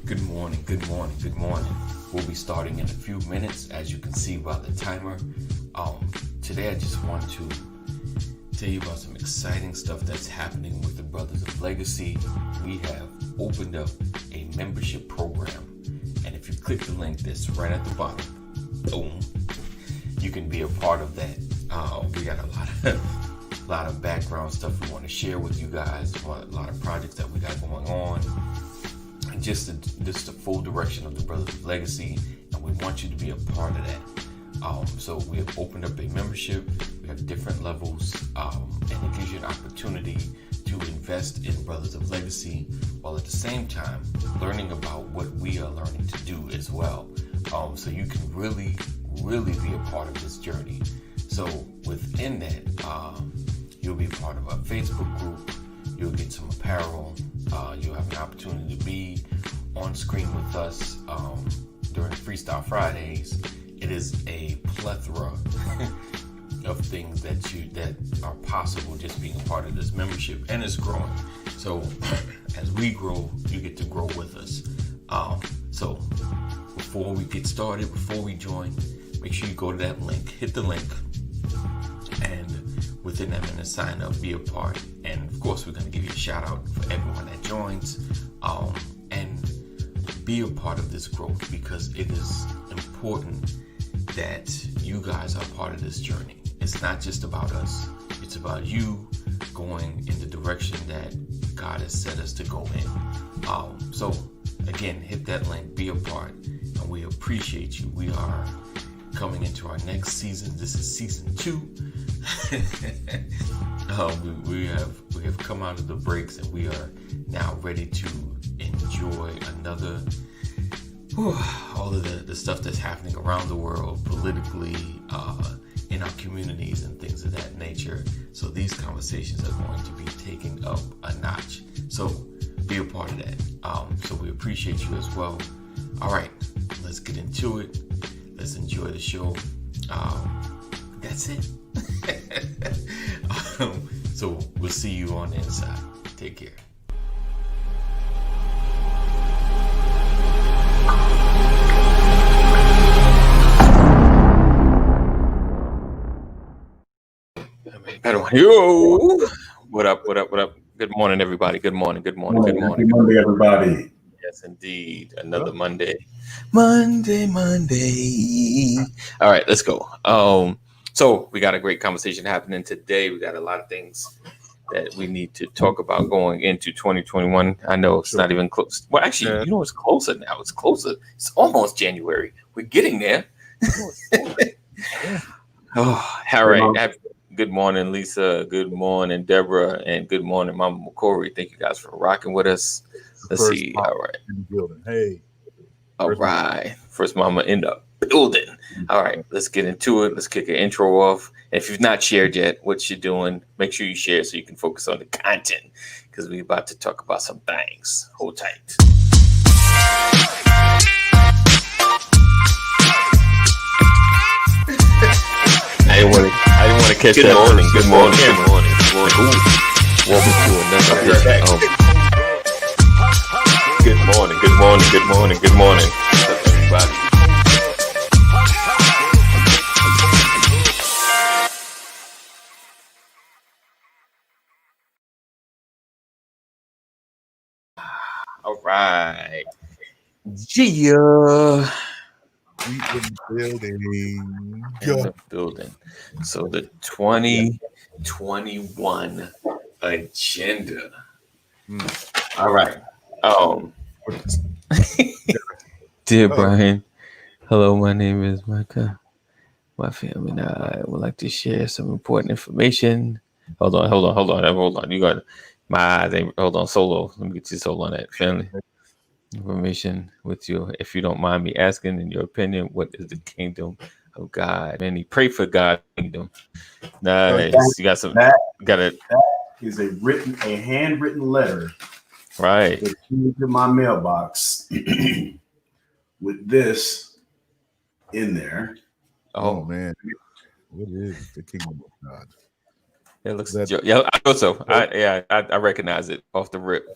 Good morning, good morning, good morning. We'll be starting in a few minutes, as you can see by the timer. Today I just want to tell you about some exciting stuff that's happening with the Brothers of Legacy. We have opened up a membership program, and if you click the link that's right at the bottom, boom, you can be a part of that. We got a lot of background stuff we want to share with you guys, a lot of projects that we got going on. And just the full direction of the Brothers of Legacy, and we want you to be a part of that. So we have opened up a membership. We have different levels, and it gives you an opportunity to invest in Brothers of Legacy, while at the same time learning about what we are learning to do as well. So you can really be a part of this journey. So within that, you'll be a part of our Facebook group. You'll get some apparel. You'll have an opportunity to be on screen with us during Freestyle Fridays. It is a plethora of things that are possible just being a part of this membership, and it's growing. So as we grow, you get to grow with us. So before we get started, before we join, make sure you go to that link, hit the link, and within that minute, sign up, be a part. And of course, we're going to give you a shout out for everyone that joins, and be a part of this growth, because it is important that you guys are part of this journey. It's not just about us, it's about you going in the direction that God has set us to go in. So again, hit that link, be a part, and we appreciate you. We are coming into our next season. This is season 2. We have come out of the breaks, and we are now ready to enjoy another all of the stuff that's happening around the world, politically, in our communities and things of that nature. So these conversations are going to be taken up a notch. So be a part of that. So we appreciate you as well. All right, let's get into it. Let's enjoy the show. That's it. So we'll see you on the inside. Take care. Yo, what up? Good morning, everybody. Good morning. Happy Monday, everybody. Yes, indeed. Another Monday. Monday. All right, let's go. So we got a great conversation happening today. We got a lot of things that we need to talk about going into 2021. I know it's not even close. Well, actually, it's closer now. It's closer. It's almost January. We're getting there. All right. Good morning, Lisa. Good morning, Deborah. And good morning, Mama McCory. Thank you guys for rocking with us. Let's see. All right. In the building. Hey. All right. First mama in the building. All right. Let's get into it. Let's kick an intro off. And if you've not shared yet what you're doing, make sure you share so you can focus on the content, because we're about to talk about some things. Hold tight. I didn't want to catch that. Good morning. Welcome to another edition of Good morning. What's up, everybody? All right. Yeah. In the building. So the 2021 agenda. All right. Dear Brian, hello, my name is Micah. My family and I would like to share some important information. Hold on. You got my eyes. Hold on, solo. Let me get you solo on that. Family information with you. If you don't mind me asking, in your opinion, what is the kingdom of God? And he pray for God's kingdom. Nice. You got some. That is a handwritten letter. Right. That came to my mailbox with this in there. Oh man, what is the kingdom of God? It looks. Yeah, I thought so. I recognize it off the rip.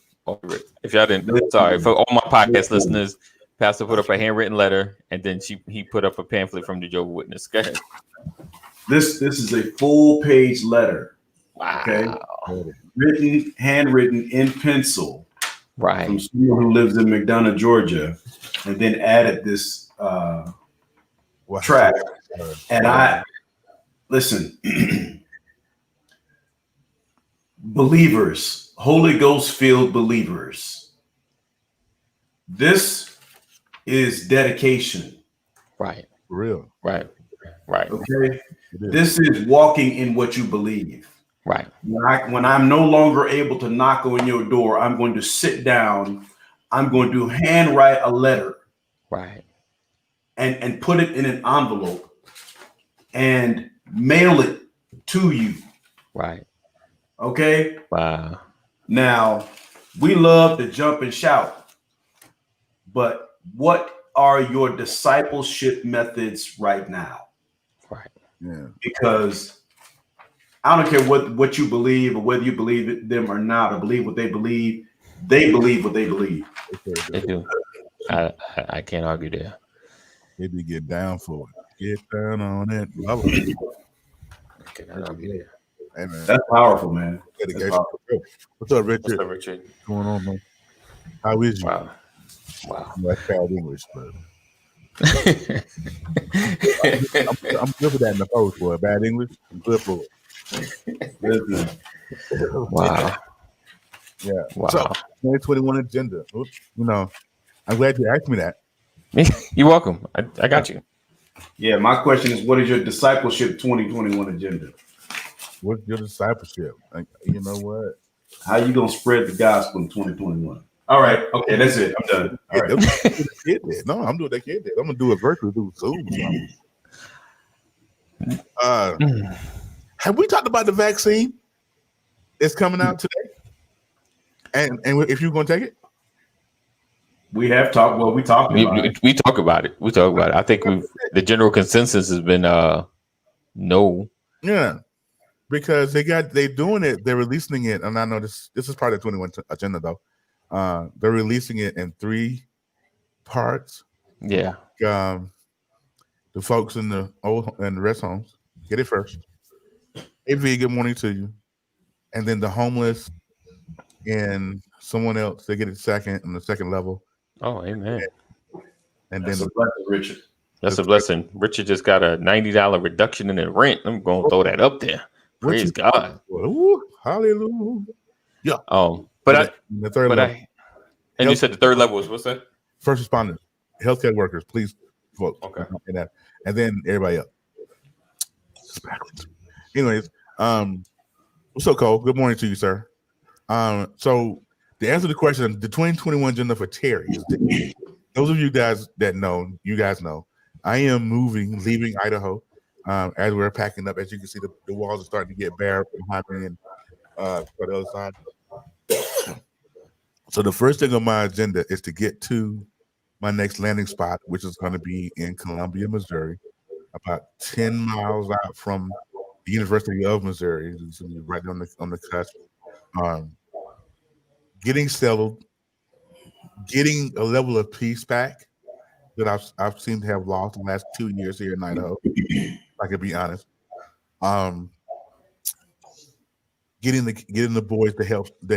If y'all didn't, sorry for all my podcast listeners. Pastor put up a handwritten letter, and then he put up a pamphlet from the Jehovah's Witness. Go ahead. This is a full page letter. Wow. Okay, handwritten in pencil, Right. from someone who lives in McDonough, Georgia, and then added this track. And I listen, believers, Holy Ghost filled believers. This is dedication. Right. For real. Right. Right. Okay. This is walking in what you believe. Right. When I'm no longer able to knock on your door, I'm going to sit down. I'm going to handwrite a letter. Right. And put it in an envelope and mail it to you. Right. Okay. Wow. Now, we love to jump and shout, but what are your discipleship methods right now? Right. Yeah. Because I don't care what you believe or whether you believe them or not, or believe what they believe. They believe what they believe. They do. I can't argue there. They do get down for it. Get down on it. I cannot argue there. Hey, man. That's powerful, man. That's powerful. What's up, Richard? What's up, Richard? What's going on, man? How is you? Wow. That's bad English, but I'm good for that in the post, boy. Bad English, I'm good for it. Wow. Yeah. Wow. So, 2021 agenda. Oops. I'm glad you asked me that. You're welcome. I got you. Yeah, my question is, what is your discipleship 2021 agenda? What's your discipleship? You know what? How you gonna spread the gospel in 2021? All right, okay, that's it. I'm done. All right. No, I'm doing that kid did. I'm gonna do it virtually through Zoom. Have we talked about the vaccine? It's coming out today, and if you're gonna take it, we have talked. Well, we talked about it. We talk about it. I think the general consensus has been no. Yeah, because they're doing it. They're releasing it, and I know this is part of the 21 agenda though. They're releasing it in 3 parts. Yeah. The folks in the rest homes get it first. AV, good morning to you. And then the homeless and someone else, they get it second on the second level. Oh, amen. And then Richard. That's a blessing. Richard just got a $90 reduction in the rent. I'm going to throw that up there. Praise God. Ooh, hallelujah. Yeah. But the third level. And you said the third level was what's that? First responders, healthcare workers, please vote. Okay. And then everybody else. Anyways, what's up, Cole? Good morning to you, sir. So to answer the question, the 2021 agenda for Terry is those of you guys that know, I am leaving Idaho. As we're packing up, as you can see, the walls are starting to get bare behind me and for the other side. So the first thing on my agenda is to get to my next landing spot, which is going to be in Columbia, Missouri, about 10 miles out from the University of Missouri. It's right on the cusp. Getting settled, getting a level of peace back that I've seemed to have lost the last 2 years here in Idaho. If I could be honest. Getting the boys the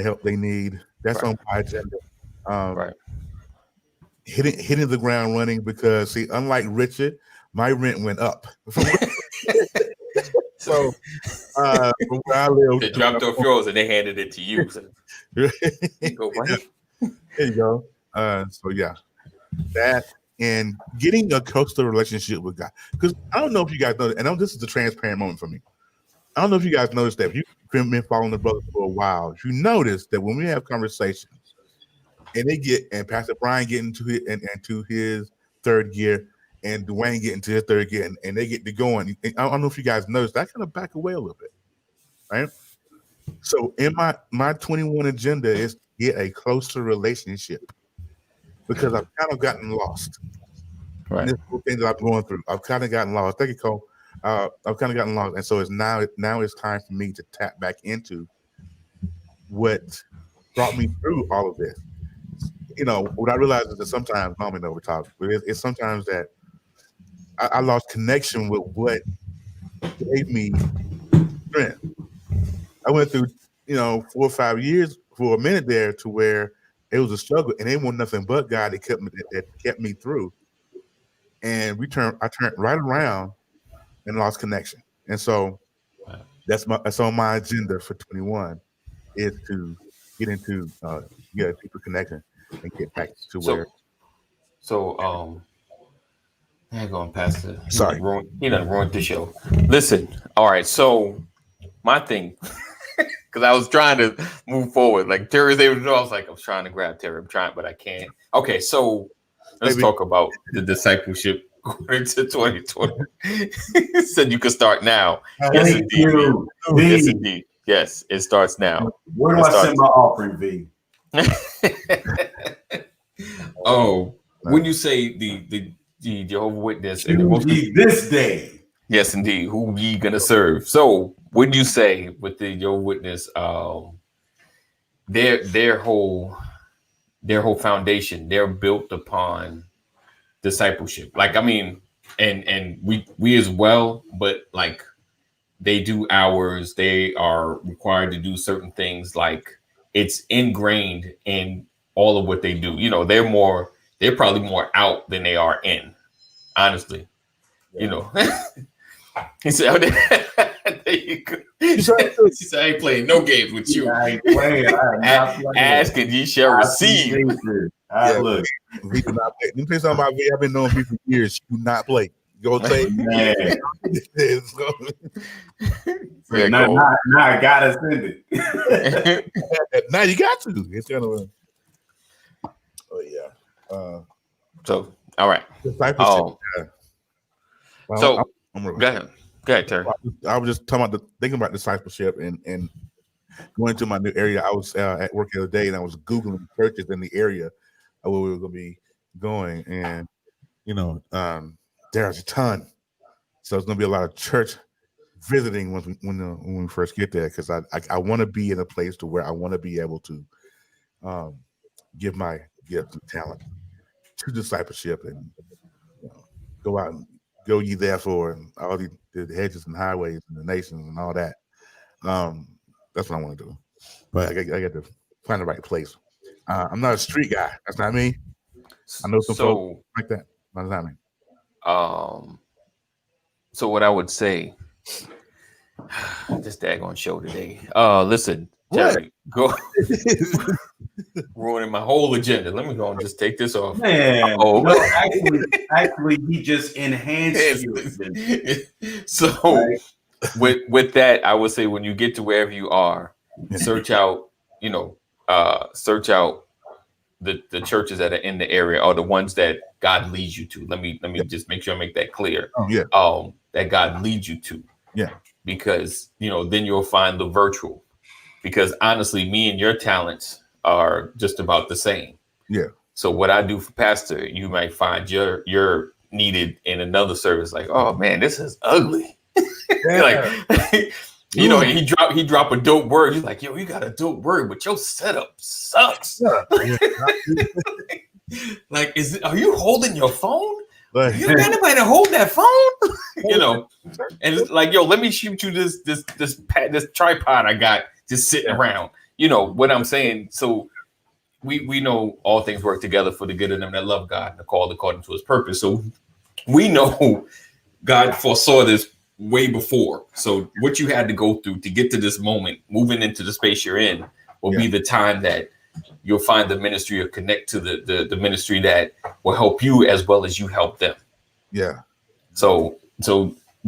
help they need. That's on my agenda. Right. Hitting the ground running because, see, unlike Richard, my rent went up. So from where I live, they dropped off yours and they handed it to you. So. Go right. There you go. So yeah, that and getting a closer relationship with God. Because I don't know if you guys know, and this is a transparent moment for me. I don't know if you guys noticed that. If you've been following the brother for a while, if you notice that when we have conversations and Pastor Brian get into his third gear and Dwayne get into his third gear and they get to going. I don't know if you guys noticed, I kind of back away a little bit. Right. So in my 21 agenda is to get a closer relationship because I've kind of gotten lost. Right. This whole thing that I'm going through. I've kind of gotten lost. Thank you, Cole. I've kind of gotten lost, and so it's now it's time for me to tap back into what brought me through all of this. What I realized is that sometimes, I don't even know we're talking, but it's sometimes that I lost connection with what gave me strength. I went through, 4 or 5 years for a minute there to where it was a struggle, and it wasn't nothing but God that kept me through. And I turned right around and lost connection. And so that's on my agenda for 21 is to get into deeper connection and get back to where. So hang on, Pastor. Sorry. He done ruined the show. Listen, all right. So my thing, because I was trying to move forward. Like Terry's able to know. I was trying to grab Terry. I'm trying, but I can't. Okay, so let's talk about the discipleship going into 2020. Said you could start now. Yes, indeed. Yes, indeed. Yes, it starts now. Where do I send my offering, V? When you say the Jehovah's Witness this day. Yes, indeed. Who ye gonna serve? So when you say with the Jehovah's Witness, their whole foundation, they're built upon discipleship. Like, I mean, and we as well, but like they do hours, they are required to do certain things, like it's ingrained in all of what they do. They're probably more out than they are in, honestly. He said, there you go. He said, I ain't playing no games with you. I ain't playing. Ask and ye shall receive. Look. We do not play. Let me tell you something about me. I've been knowing people for years. Do not play. Go play. Man. Now I gotta send it. Now you got to. It's kind of So, all right. Well, go ahead, Terry. I was just thinking about discipleship and going to my new area. I was at work the other day and I was Googling churches in the area of where we were going to be going. And, there's a ton. So it's going to be a lot of church visiting when we first get there, because I want to be in a place to where I want to be able to give my gift and talent to discipleship and go out and go ye therefore and all the hedges and highways and the nations and all that. That's what I want to do. But I got to find the right place. I'm not a street guy. That's not me. I know some folks like that. That's not me. So what I would say, this daggone show today. Listen, Terry, go ruining my whole agenda. Let me go and just take this off. Man, actually, he just enhanced you. So with that, I would say when you get to wherever you are, search out the churches that are in the area or the ones that God leads you to. Let me just make sure I make that clear. That God leads you to. Yeah. Because then you'll find the virtual. Because honestly, me and your talents are just about the same. Yeah. So what I do for pastor, you might find you're needed in another service. Like, oh man, this is ugly. Yeah. Like, he drop a dope word. He's like, yo, you got a dope word, but your setup sucks. Yeah. Like, are you holding your phone? But, you got anybody to hold that phone? And it's like, yo, let me shoot you this tripod I got just sitting around. What I'm saying. So we know all things work together for the good of them that love God and are called according to his purpose. So we know God foresaw this way before. So what you had to go through to get to this moment, moving into the space you're in, will be the time that you'll find the ministry or connect to the ministry that will help you as well as you help them. Yeah. So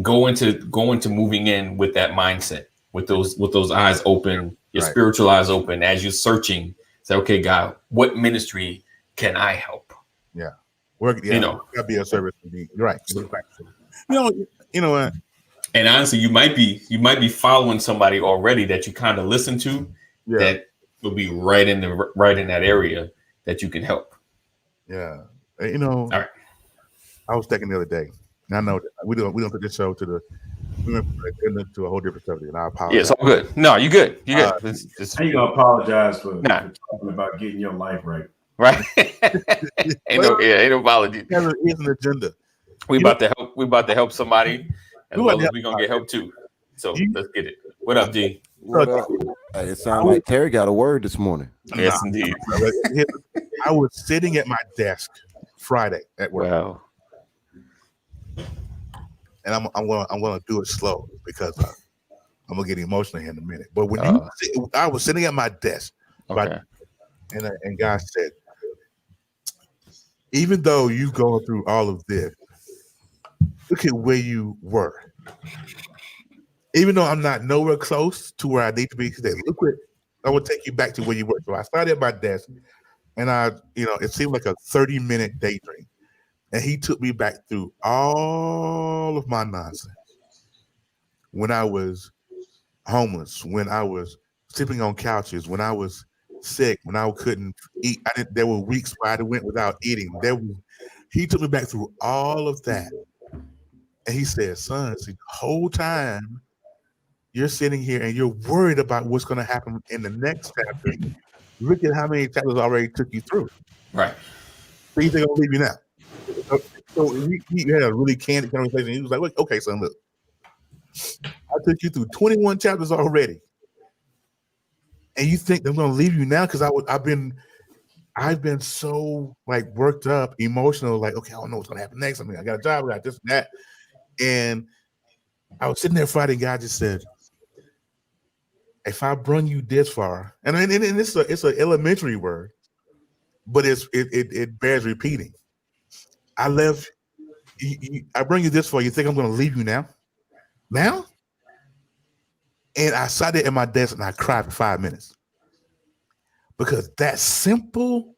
go into moving in with that mindset, with those eyes open, your spiritual eyes open as you're searching. Say, okay, God, what ministry can I help? Yeah. Gotta be a service to me. You're right. You know what? And honestly, you might be following somebody already that you kind of listen to that will be right in that area that you can help. Yeah. All right. I was thinking the other day. And I know we don't put this show to the We went into a whole different subject, and I Yeah, apologize. it's all good. No, you good. You good. It's, How you gonna apologize for nah, talking about getting your life right? right. ain't no apology. There is an agenda. We You know, about to help. We about to help somebody, as we well about as to we gonna get help too. So you, let's get it. What up, D? What up? Hey, it sounds like Terry got a word this morning. Yes, indeed. I was sitting at my desk Friday at work, Wow. and I'm gonna do it slow because I'm gonna get emotional here in a minute. But when I was sitting at my desk, Okay. and God said, even though you've gone through all of this, look at where you were. Even though I'm not nowhere close to where I need to be today, look what I will take you back to where you were. So I started at my desk, and it seemed like a 30-minute daydream. And he took me back through all of my nonsense. When I was homeless, when I was sleeping on couches, when I was sick, when I couldn't eat. There were weeks where I went without eating. He took me back through all of that. And he said, son, see, the whole time you're sitting here and you're worried about what's going to happen in the next chapter. Look at how many chapters already took you through. Right. So he's going to leave you now. So he had a really candid conversation. He was like, look, okay, son, look. I took you through 21 chapters already. And you think I'm going to leave you now? Because I've been so like worked up, emotional, like, okay, I don't know what's going to happen next. I mean, I got a job, I got this and that. And I was sitting there Friday, and God just said, if I bring you this far, and it's an elementary word, but it bears repeating. I bring you this far. You think I'm going to leave you now? Now? And I sat there at my desk and I cried for 5 minutes because that simple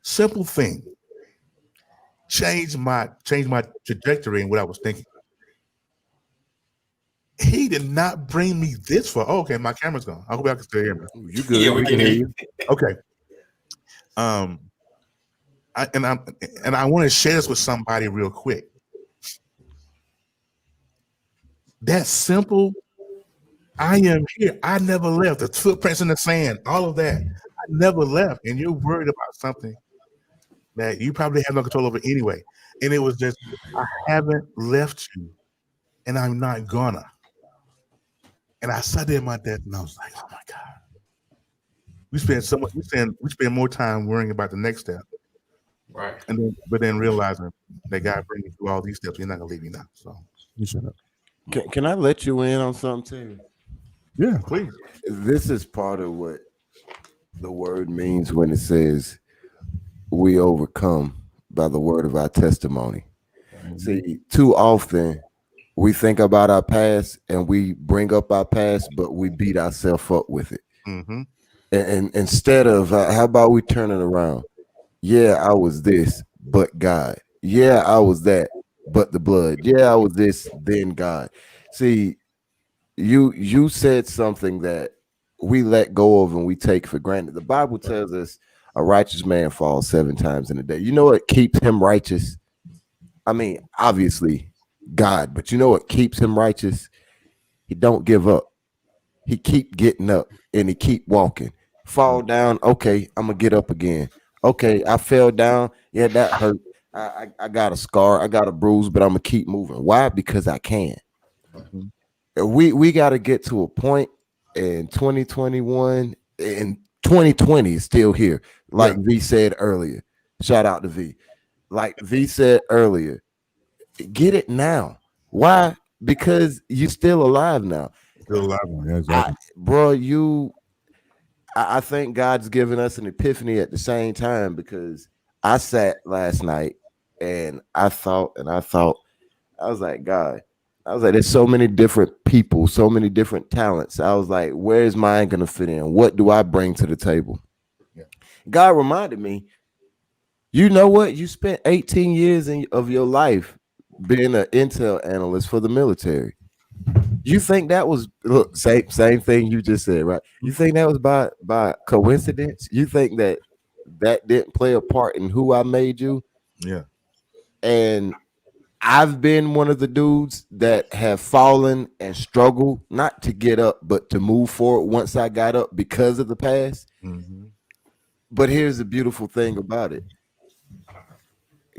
thing changed my trajectory and what I was thinking. He did not bring me this far. Oh, okay, my camera's gone. I hope y'all can still hear me. You good? Yeah, we can hear you. Okay. I want to share this with somebody real quick. That simple. I am here. I never left. The footprints in the sand, all of that. I never left. And you're worried about something that you probably have no control over anyway. And it was just, I haven't left you, and I'm not gonna. And I sat there at my desk and I was like, oh my God. We spend more time worrying about the next step. Right. But then realizing that God brings you through all these steps, He's not gonna leave you now. So you shut up. Can I let you in on something, Terry? Yeah, please. This is part of what the word means when it says we overcome by the word of our testimony. Mm-hmm. See, too often we think about our past and we bring up our past, but we beat ourselves up with it. Mm-hmm. And instead of, how about we turn it around? Yeah, I was this, but God. Yeah, I was that, but the blood. Yeah, I was this, then God. See, you said something that we let go of and we take for granted. The Bible tells us a righteous man falls 7 times in a day. You know what keeps him righteous? I mean, obviously God, but you know what keeps him righteous? He don't give up. He keep getting up and he keep walking. Fall down, okay, I'm gonna get up again. Okay, I fell down. Yeah, that hurt. I got a scar, I got a bruise, but I'm gonna keep moving. Why? Because I can. Mm-hmm. We got to get to a point in 2021 and 2020 is still here. Like V said earlier, shout out to V. Like V said earlier, get it now. Why? Because you're still alive now. Still alive, yeah, exactly. Bro, I think God's given us an epiphany at the same time, because I sat last night and I thought, I was like, God, I was like, there's so many different people, so many different talents. I was like, where's mine going to fit in? What do I bring to the table? Yeah. God reminded me, you know what? You spent 18 years of your life being an intel analyst for the military. You think that was, look, same thing you just said, right? You think that was by coincidence? You think that didn't play a part in who I made you? Yeah. And I've been one of the dudes that have fallen and struggled not to get up, but to move forward once I got up because of the past. Mm-hmm. But here's the beautiful thing about it.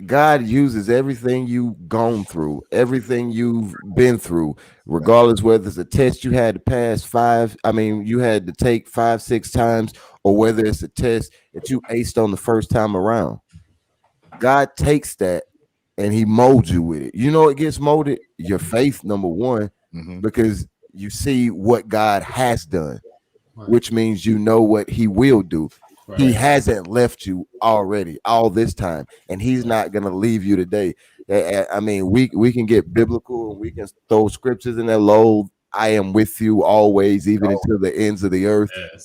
God uses everything you've gone through, everything you've been through, regardless whether it's a test you had to pass you had to take 5, 6 times, or whether it's a test that you aced on the first time around. God takes that and he molds you with it. You know, it gets molded your faith, number one, Mm-hmm. because you see what God has done, Right. which means you know what he will do. Right. He hasn't left you already all this time, and he's not going to leave you today. I mean, we can get biblical and we can throw scriptures in there. Lo, I am with you always, even until the ends of the earth. Yes.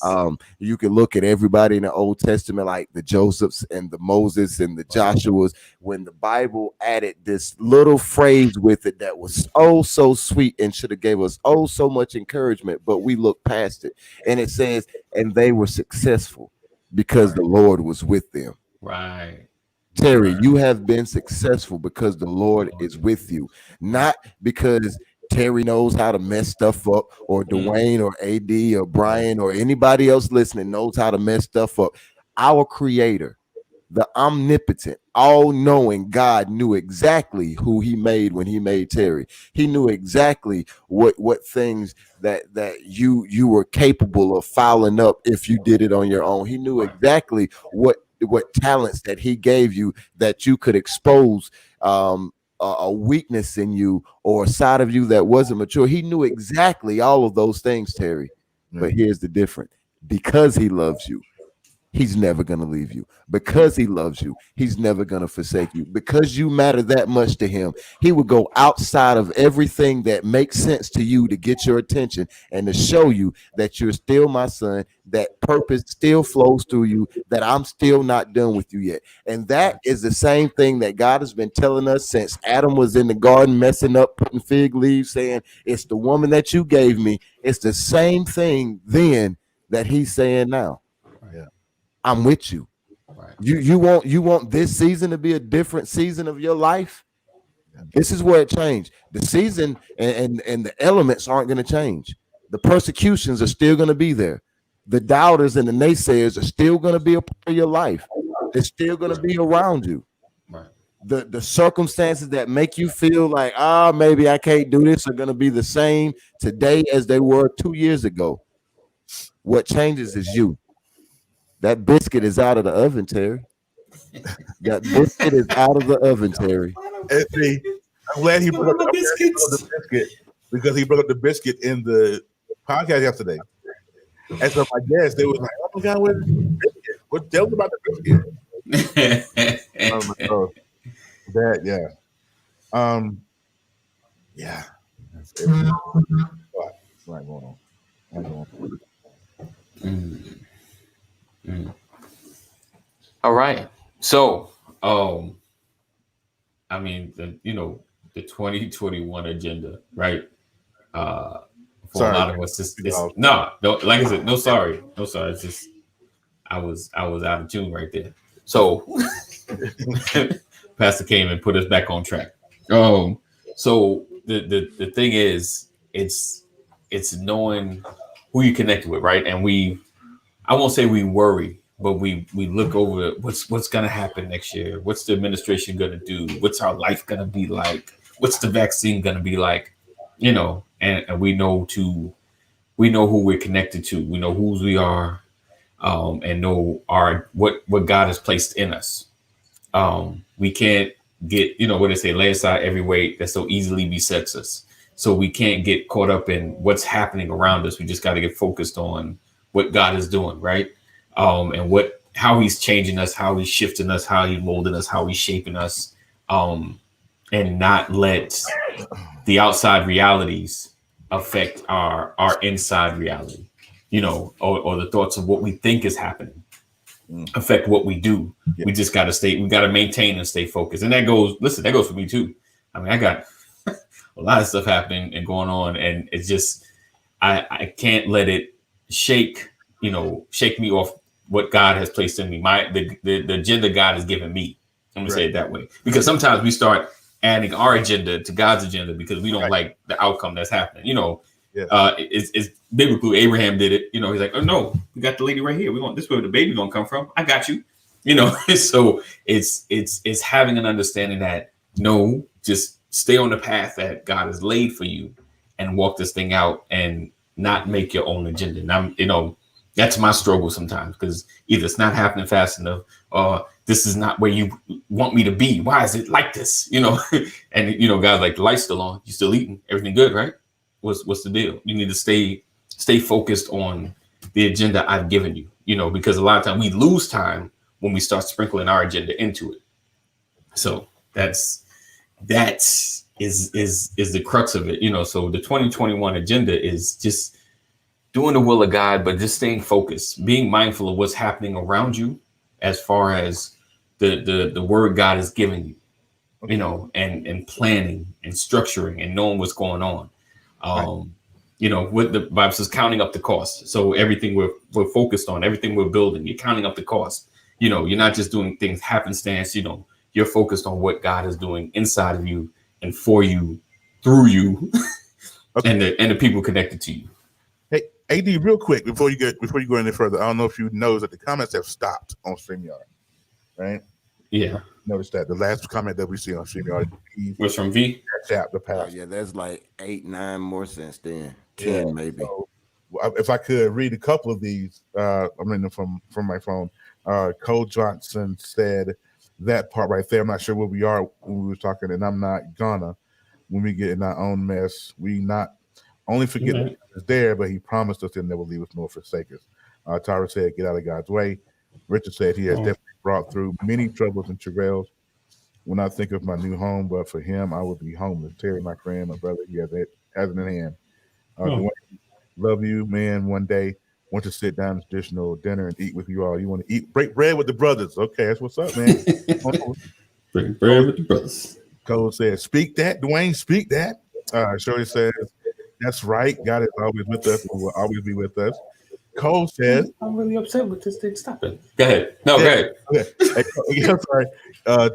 You can look at everybody in the Old Testament, like the Josephs and the Moses and the Joshuas, when the Bible added this little phrase with it that was so sweet and should have gave us so much encouragement, but we look past it. And it says, and they were successful because the Lord was with them. Right. Terry, you have been successful because the Lord is with you, not because Terry knows how to mess stuff up, or Dwayne or AD or Brian or anybody else listening knows how to mess stuff up. Our creator, the omnipotent, all-knowing God, knew exactly who he made when he made Terry. He knew exactly what things that you were capable of fouling up if you did it on your own. He knew exactly what talents that he gave you that you could expose a weakness in you or a side of you that wasn't mature. He knew exactly all of those things, Terry. But here's the difference. Because he loves you, he's never going to leave you. Because he loves you, he's never going to forsake you. Because you matter that much to him, he would go outside of everything that makes sense to you to get your attention and to show you that you're still my son, that purpose still flows through you, that I'm still not done with you yet. And that is the same thing that God has been telling us since Adam was in the garden messing up, putting fig leaves, saying, it's the woman that you gave me. It's the same thing then that he's saying now. Yeah. I'm with you. Right. You want this season to be a different season of your life. This is where it changed. The season and the elements aren't going to change. The persecutions are still going to be there. The doubters and the naysayers are still going to be a part of your life. They're still going to be around you. Right. The circumstances that make you feel like, maybe I can't do this are going to be the same today as they were 2 years ago. What changes is you. That biscuit is out of the oven, Terry. That biscuit is out of the oven, Terry. And see, I'm glad he brought up the biscuit because he brought up the biscuit in the podcast yesterday. And so I guess they was like, "Oh my God, where's the biscuit? What tell me about the biscuit?" Oh, that yeah. That's it. Right, going on. All right. So, I mean, the 2021 agenda, right? For Sorry. a lot of us, like I said, no sorry. It's just I was out of tune right there. So, Pastor came and put us back on track. So the thing is, it's knowing who you connected with, right? And I won't say we worry, but we look over what's going to happen next year. What's the administration going to do? What's our life going to be like? What's the vaccine going to be like? And we know who we're connected to. We know whose we are, and know what God has placed in us. We can't get, what they say, lay aside every weight that so easily besets us. So we can't get caught up in what's happening around us. We just got to get focused on what God is doing, right? And how he's changing us, how he's shifting us, how he's molding us, how he's shaping us, and not let the outside realities affect our inside reality, or the thoughts of what we think is happening affect what we do. Yeah. We just got to maintain and stay focused. And that goes for me too. I mean, I got a lot of stuff happening and going on, and it's just, I can't let it shake me off what God has placed in me, the agenda God has given me. I'm gonna say it that way, because sometimes we start adding our agenda to God's agenda because we don't like the outcome that's happening. Yeah. It's biblical. Abraham did it. He's like, oh no, we got the lady right here. We want this where the baby gonna come from. I got you. So it's having an understanding that no, just stay on the path that God has laid for you and walk this thing out and not make your own agenda. And that's my struggle sometimes because either it's not happening fast enough or this is not where you want me to be. Why is it like this? And guys, like, the light's still on. You still eating? Everything good, right? What's the deal? You need to stay focused on the agenda I've given you. Because a lot of time we lose time when we start sprinkling our agenda into it. So that is the crux of it. So the 2021 agenda is just doing the will of God, but just staying focused, being mindful of what's happening around you as far as the word God is giving you, and planning and structuring and knowing what's going on. What the Bible says, counting up the cost. So everything we're focused on, everything we're building, you're counting up the cost. You're not just doing things happenstance, you're focused on what God is doing inside of you and for you, through you, and the people connected to you. Hey, AD, real quick before you go any further, I don't know if you noticed that the comments have stopped on StreamYard, right? Yeah. Notice that the last comment that we see on StreamYard was from V. The past. Yeah, there's like 8, 9 more since then. 10 maybe. So, if I could read a couple of these, I'm reading them from my phone. Cole Johnson said that part right there. I'm not sure where we are when we were talking, and I'm not gonna. When we get in our own mess, we not only forget that he's there, but he promised us he'll never leave us nor forsake us. Tyra said, get out of God's way. Richard said he has definitely brought through many troubles and travails. When I think of my new home, but for him, I would be homeless. Terry, my friend, my brother, he has it in hand. Dwayne, love you, man. One day, want to sit down at traditional dinner and eat with you all. You want to break bread with the brothers. Okay, that's what's up, man. Break bread with the brothers. Cole says, speak that, Dwayne, speak that. Shorty says, that's right. God is always with us and will always be with us. Cole says, I'm really upset with this thing. Stop it. Go ahead. No, go ahead. I'm sorry.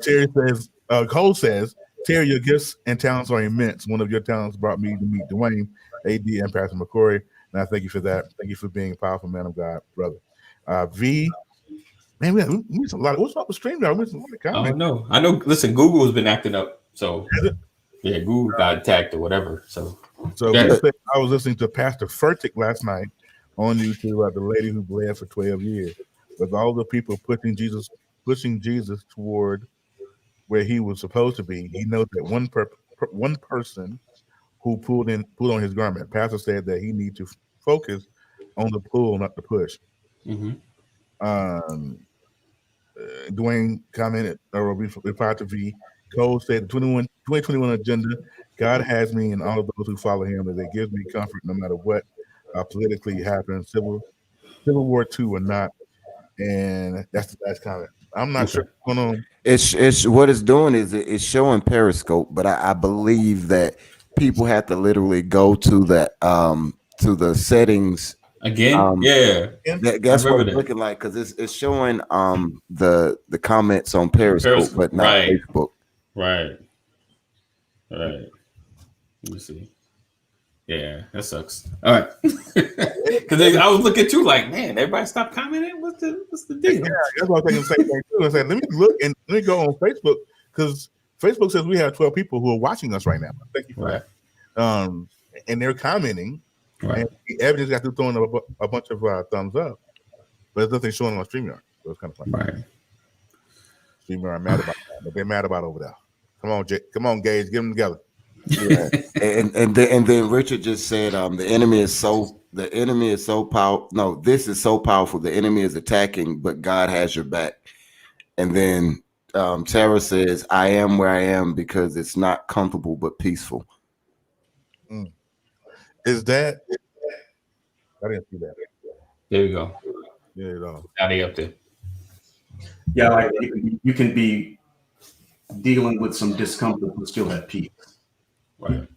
Terry says, Cole says, Terry, your gifts and talents are immense. One of your talents brought me to meet Dwayne, AD, and Pastor McCory. And I thank you for that. Thank you for being a powerful man of God, brother. V, man, we missed a lot. What's up with StreamYard? We missed a lot of comments. Oh, no. I know. Listen, Google has been acting up. So, yeah, Google got attacked or whatever. So I was listening to Pastor Furtick last night on YouTube about the lady who bled for 12 years. With all the people pushing Jesus toward where he was supposed to be, he knows that one person who pulled on his garment. Pastor said that he needs to focus on the pull, not the push. Dwayne commented or replied to V. Cole said the 2021 agenda, God has me and all of those who follow him, that it gives me comfort no matter what politically happens, Civil War II or not. And that's the last comment. I'm not sure what's going on. It's what it's doing is it's showing Periscope, but I believe that people have to literally go to the settings again. That's what it's looking like because it's showing the comments on Periscope, but not Facebook. Right. Let me see. Yeah, that sucks. All right, because I was looking too, like, man, everybody stop commenting. What's the deal? Yeah, that's what I was thinking. I said, let me look and let me go on Facebook because Facebook says we have 12 people who are watching us right now. Thank you for that. And they're commenting. And the evidence got to throwing a bunch of thumbs up, but there's nothing showing on StreamYard, so it's kind of funny. Right. StreamYard mad about that, but they're mad about over there. Come on, Gage, get them together. Yeah, and then Richard just said the enemy is so powerful. No, this is so powerful. The enemy is attacking, but God has your back. And then Tara says, "I am where I am because it's not comfortable but peaceful." Is that? I didn't see that. There you go. Yeah, you know. Now they up there. Yeah, like you can be dealing with some discomfort but still have peace. Right.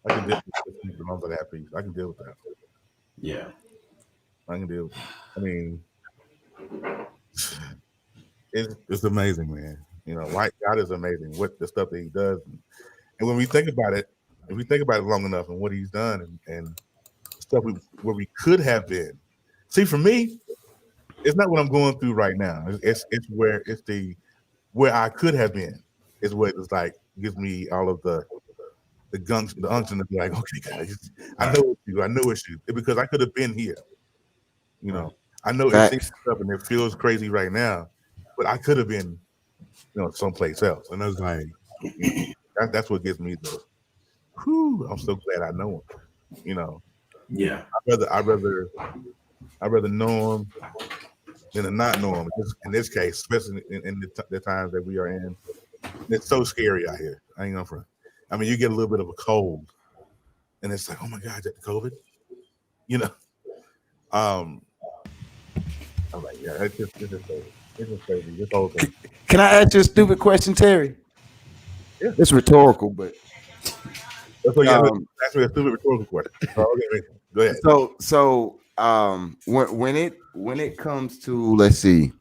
I can deal with that peace. I can deal with that. Yeah. I can deal with it. I mean, it's amazing, man. You know, why God is amazing. What the stuff that He does, and when we think about it, if we think about it long enough and what He's done and stuff where we could have been. See, for me, it's not what I'm going through right now. It's where I could have been. Is what it's like gives me all of the unction to be like, okay, guys, I know it's you because I could have been here. You know, I know it seems up and it feels crazy right now, but I could have been, someplace else. And I was like, that's what gives me the. Whew, I'm so glad I know him. You know, yeah. I'd rather know him than to not know him. In this case, especially in the times that we are in, it's so scary out here. I ain't gonna front. I mean, you get a little bit of a cold, and it's like, oh my God, is that COVID? You know. I'm like, yeah, it's just crazy. It's just crazy. This whole thing. Can I ask you a stupid question, Terry? Yeah. It's rhetorical, but that's actually a stupid rhetorical question. Okay, go ahead. So when it comes to let's see,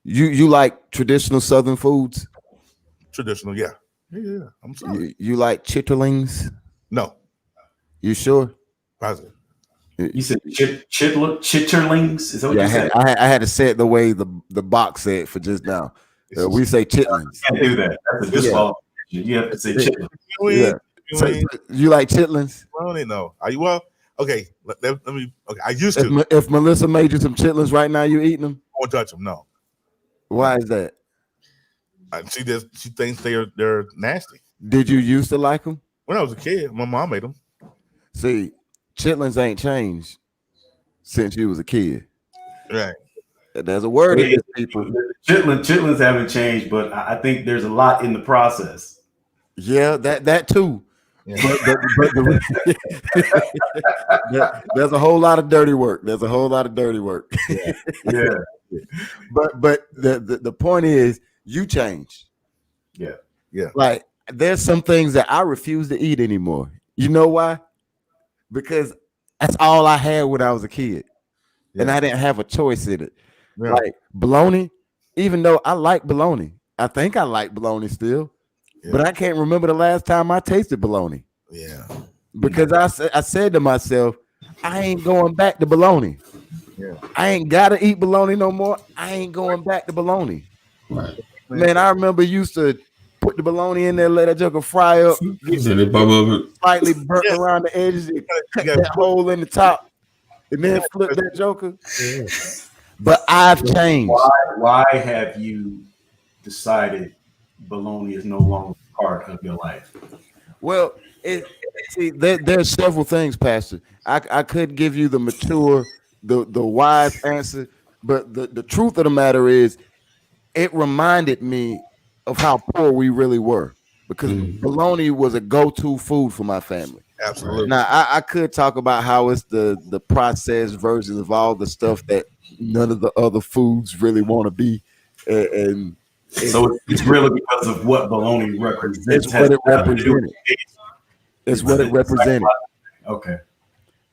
you like traditional Southern foods? Traditional, yeah. I'm sorry. You like chitterlings? No. You sure? Positive. You said chitterlings? Is that what you said? I had to say it the way the box said for just now. We say chitlins. You can't do that. That's a disqualification. You have to say chitlins. Yeah. So, you like chitlins? I don't know. Are you well? Okay. Let me. Okay. I used to. If Melissa made you some chitlins right now, you eating them? I won't touch them. No. Why is that? She thinks they're nasty. Did you used to like them? When I was a kid, my mom made them. See, chitlins ain't changed since you was a kid. Right. There's a word in this, people. Chitlins haven't changed, but I think there's a lot in the process. Yeah, that too. Yeah. But there's a whole lot of dirty work. Yeah. But the point is, you changed. Yeah. Like there's some things that I refuse to eat anymore. You know why? Because that's all I had when I was a kid, and I didn't have a choice in it. Yeah. Like bologna, even though I like bologna, I think I like bologna still, but I can't remember the last time I tasted bologna. Yeah, because I said to myself, I ain't going back to bologna. Yeah, I ain't gotta eat bologna no more. I ain't going back to bologna. Right. Man, I remember used to put the bologna in there, let that joker fry up, get slightly burnt around the edges, cut that hole in the top, and then flip that joker. Yeah. But I've changed. Why have you decided bologna is no longer part of your life? Well, there's several things, Pastor. I could give you the mature, the wise answer, but the truth of the matter is, it reminded me of how poor we really were, because bologna was a go-to food for my family. Absolutely. Now I could talk about how it's the processed versions of all the stuff that none of the other foods really want to be, and so it's really because of what bologna represents. It's what it represented. It's what it represented. Okay.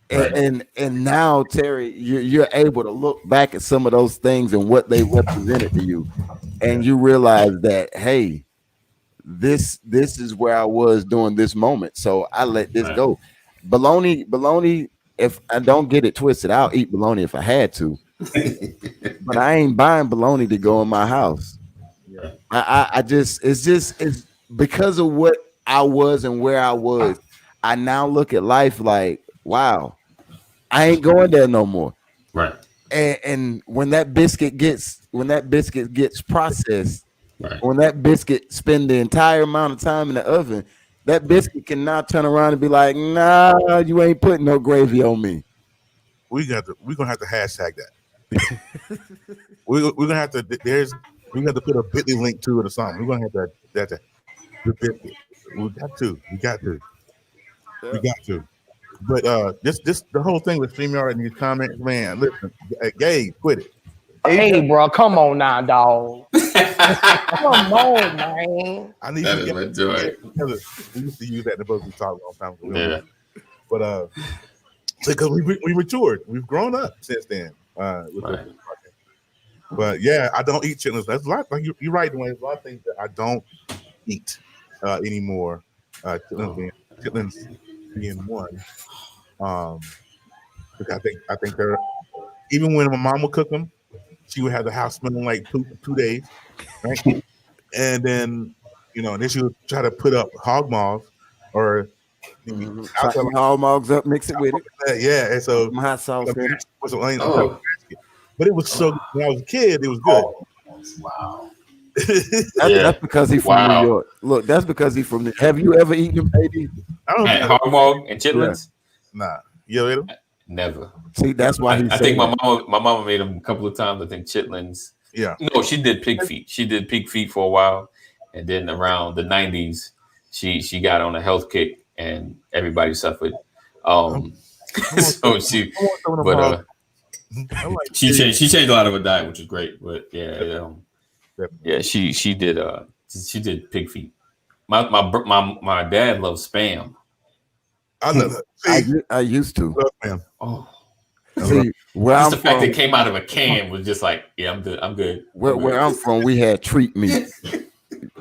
And now, Terry, you're able to look back at some of those things and what they represented to you, and you realize that, hey, this is where I was during this moment, so I let this go. Bologna. If I don't get it twisted, I'll eat bologna if I had to, but I ain't buying bologna to go in my house. Yeah. It's because of what I was and where I was. I now look at life like, wow, I ain't going there no more. Right. And when that biscuit gets processed, when that biscuit spend the entire amount of time in the oven, that biscuit can now turn around and be like, nah, you ain't putting no gravy on me. We're gonna have to hashtag that. we're gonna have to put a Bitly link to it or something. We're gonna have to the biscuit. We got to. But this the whole thing with StreamYard and these comments, man. Listen, Gabe, quit it. Hey, bro, come on now, dog. Come on, man. I need that you to do it. We used to use that in the book we talked a long time ago. Yeah. But because we matured, we've grown up since then. But yeah, I don't eat chitlins. That's a lot. Like you're right, Dwayne. There's a lot of things that I don't eat anymore. Chitlins being one. Because I think they're even when my mom would cook them, she would have the house smelling like poop for 2 days, right? And then then she would try to put up hog maws or Chop some hog mugs up, mix it with it. yeah, and so Some hot sauce in it. with some onions on top of the basket. But it was so good. When I was a kid, it was good. Wow. That's because he's from New York. Look, that's because he's from. Have you ever eaten them, AD? I don't know. Hog mog and chitlins? Nah. You ever ate them? Never. See, that's why I think my mama made them a couple of times. I think chitlins. Yeah. No, she did pig feet. She did pig feet for a while, and then around the 90s, she got on a health kick, and everybody suffered. So she, but she changed a lot of her diet, which is great. But yeah, she did pig feet. My dad loves Spam. I love it. I used to. Oh, see, where just I'm the fact from, that it came out of a can was just like, yeah, I'm good. I'm good. Where I'm from, we had treat meat.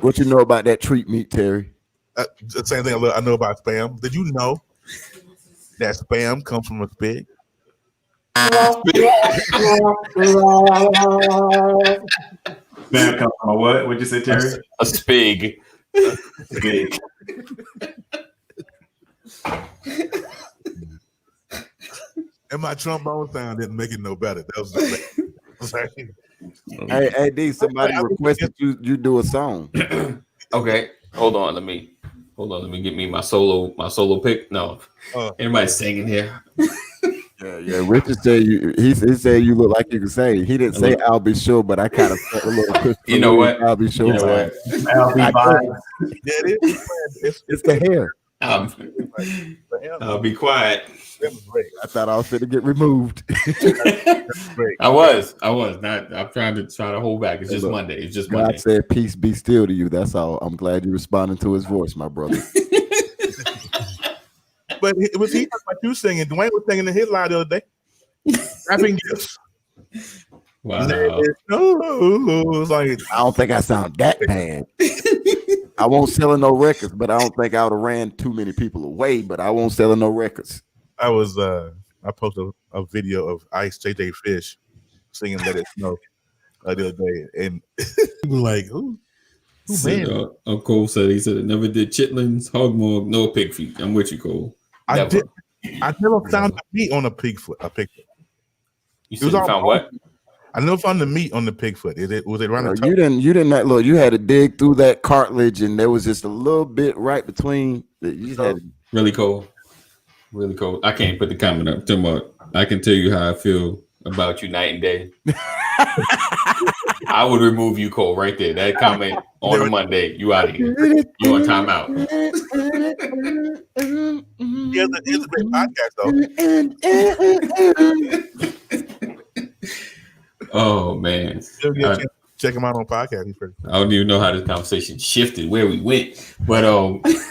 What you know about that treat meat, Terry? The same thing I know about Spam. Did you know that Spam comes from a pig? Spam comes from a what? What'd you say, Terry? A spig. Spig. And my trombone sound didn't make it no better. That was Hey, D, somebody requested you do a song. Okay, hold on. Let me get me my solo pick. No, anybody singing here? Yeah. Richard said he said you look like you can sing. He didn't say I'll be sure, but I kind of felt a little. You know what? I'll be sure. You know what? I'll be fine. It's the hair. I'll be quiet. I thought I was going to get removed. I was not. I'm trying to hold back. It's just Monday. It's just Monday. God said, "Peace be still to you." That's all. I'm glad you responded to his voice, my brother. But it was he like you singing. Dwayne was singing in his live the other day. Rapping gifts. Wow. It's like, I don't think I sound that bad. I won't sell no records, but I don't think I would have ran too many people away. But I won't sell no records. I posted a video of Ice JJ Fish singing "Let It Snow" the other day, and people like, "Who man?" Cole said he said it never did chitlins, hog mog, no pig feet. I'm with you, Cole. I never found the meat on a pig foot. You said you found what? I never found the meat on the pig foot. Was it around the top? You didn't look. You had to dig through that cartilage, and there was just a little bit right between. You just had really cold. Really cold. I can't put the comment up. Talking about, I can tell you how I feel about you night and day. I would remove you, Cole, right there. That comment on a Monday. You out of here. You on timeout. It's a great podcast, though. Oh man. Check him out on podcast. I don't even know how this conversation shifted, where we went, but